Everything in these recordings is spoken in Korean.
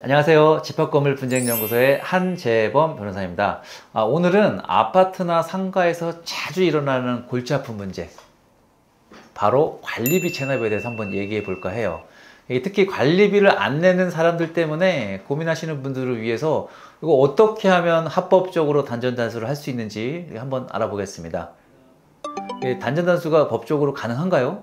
안녕하세요. 집합건물분쟁연구소의 한재범 변호사입니다. 오늘은 아파트나 상가에서 자주 일어나는 골치 아픈 문제, 바로 관리비 체납에 대해서 한번 얘기해 볼까 해요. 특히 관리비를 안 내는 사람들 때문에 고민하시는 분들을 위해서 이거 어떻게 하면 합법적으로 단전단수를 할 수 있는지 한번 알아보겠습니다. 단전단수가 법적으로 가능한가요?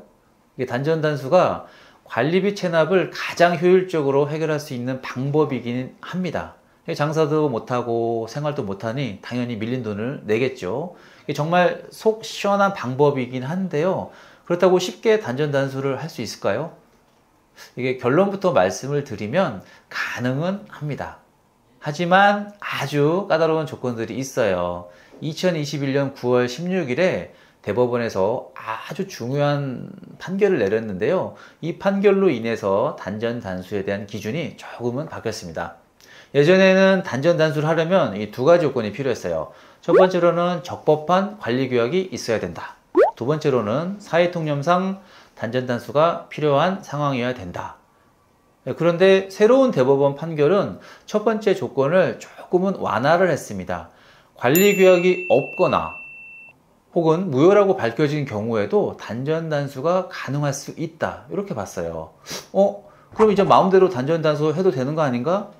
단전단수가 관리비 체납을 가장 효율적으로 해결할 수 있는 방법이긴 합니다. 장사도 못하고 생활도 못하니 당연히 밀린 돈을 내겠죠. 이게 정말 속 시원한 방법이긴 한데요. 그렇다고 쉽게 단전단수를 할 수 있을까요? 이게 결론부터 말씀을 드리면 가능은 합니다. 하지만 아주 까다로운 조건들이 있어요. 2021년 9월 16일에 대법원에서 아주 중요한 판결을 내렸는데요. 이 판결로 인해서 단전단수에 대한 기준이 조금은 바뀌었습니다. 예전에는 단전단수를 하려면 이 두 가지 요건이 필요했어요. 첫 번째로는 적법한 관리규약이 있어야 된다. 두 번째로는 사회통념상 단전단수가 필요한 상황이어야 된다. 그런데 새로운 대법원 판결은 첫 번째 조건을 조금은 완화를 했습니다. 관리규약이 없거나 혹은 무효라고 밝혀진 경우에도 단전단수가 가능할 수 있다, 이렇게 봤어요. 그럼 이제 마음대로 단전단수 해도 되는 거 아닌가?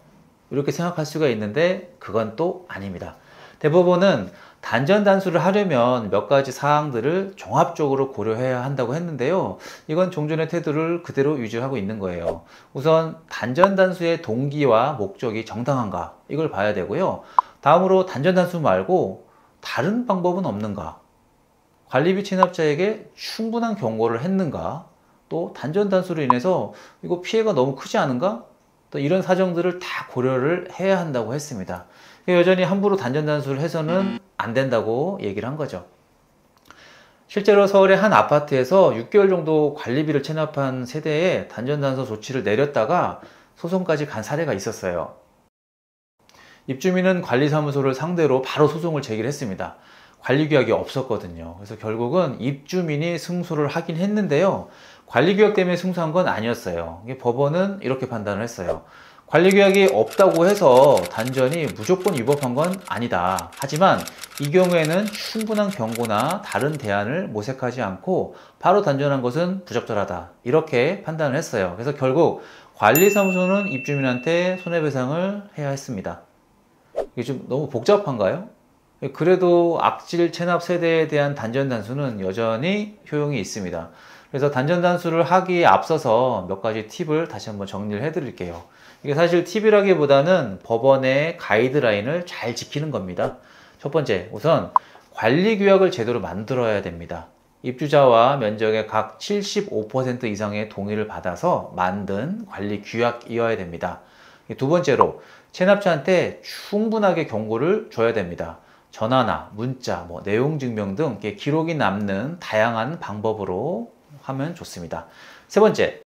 이렇게 생각할 수가 있는데 그건 또 아닙니다. 대법원은 단전단수를 하려면 몇 가지 사항들을 종합적으로 고려해야 한다고 했는데요. 이건 종전의 태도를 그대로 유지하고 있는 거예요. 우선 단전단수의 동기와 목적이 정당한가, 이걸 봐야 되고요. 다음으로 단전단수 말고 다른 방법은 없는가, 관리비 체납자에게 충분한 경고를 했는가, 또 단전단수로 인해서 이거 피해가 너무 크지 않은가, 또 이런 사정들을 다 고려를 해야 한다고 했습니다. 여전히 함부로 단전단수를 해서는 안 된다고 얘기를 한 거죠. 실제로 서울의 한 아파트에서 6개월 정도 관리비를 체납한 세대에 단전단수 조치를 내렸다가 소송까지 간 사례가 있었어요. 입주민은 관리사무소를 상대로 바로 소송을 제기를 했습니다. 관리규약이 없었거든요. 그래서 결국은 입주민이 승소를 하긴 했는데요. 관리규약 때문에 승소한 건 아니었어요. 법원은 이렇게 판단을 했어요. 관리규약이 없다고 해서 단전이 무조건 위법한 건 아니다. 하지만 이 경우에는 충분한 경고나 다른 대안을 모색하지 않고 바로 단전한 것은 부적절하다, 이렇게 판단을 했어요. 그래서 결국 관리사무소는 입주민한테 손해배상을 해야 했습니다. 이게 좀 너무 복잡한가요? 그래도 악질 체납 세대에 대한 단전단수는 여전히 효용이 있습니다. 그래서 단전단수를 하기에 앞서서 몇 가지 팁을 다시 한번 정리를 해드릴게요. 이게 사실 팁이라기보다는 법원의 가이드라인을 잘 지키는 겁니다. 첫 번째, 우선 관리규약을 제대로 만들어야 됩니다. 입주자와 면적의 각 75% 이상의 동의를 받아서 만든 관리규약이어야 됩니다. 두 번째로, 체납자한테 충분하게 경고를 줘야 됩니다. 전화나 문자, 내용 증명 등 기록이 남는 다양한 방법으로 하면 좋습니다. 세 번째,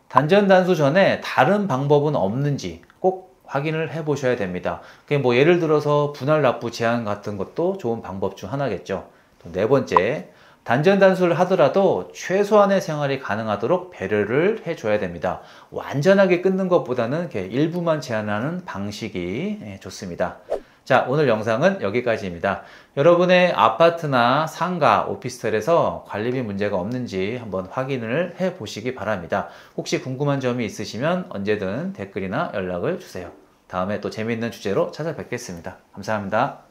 단전단수 전에 다른 방법은 없는지 꼭 확인을 해 보셔야 됩니다. 예를 들어서 분할 납부 제한 같은 것도 좋은 방법 중 하나겠죠. 또 네 번째, 단전단수를 하더라도 최소한의 생활이 가능하도록 배려를 해줘야 됩니다. 완전하게 끊는 것보다는 일부만 제한하는 방식이 좋습니다. 자, 오늘 영상은 여기까지입니다. 여러분의 아파트나 상가, 오피스텔에서 관리비 문제가 없는지 한번 확인을 해 보시기 바랍니다. 혹시 궁금한 점이 있으시면 언제든 댓글이나 연락을 주세요. 다음에 또 재미있는 주제로 찾아뵙겠습니다. 감사합니다.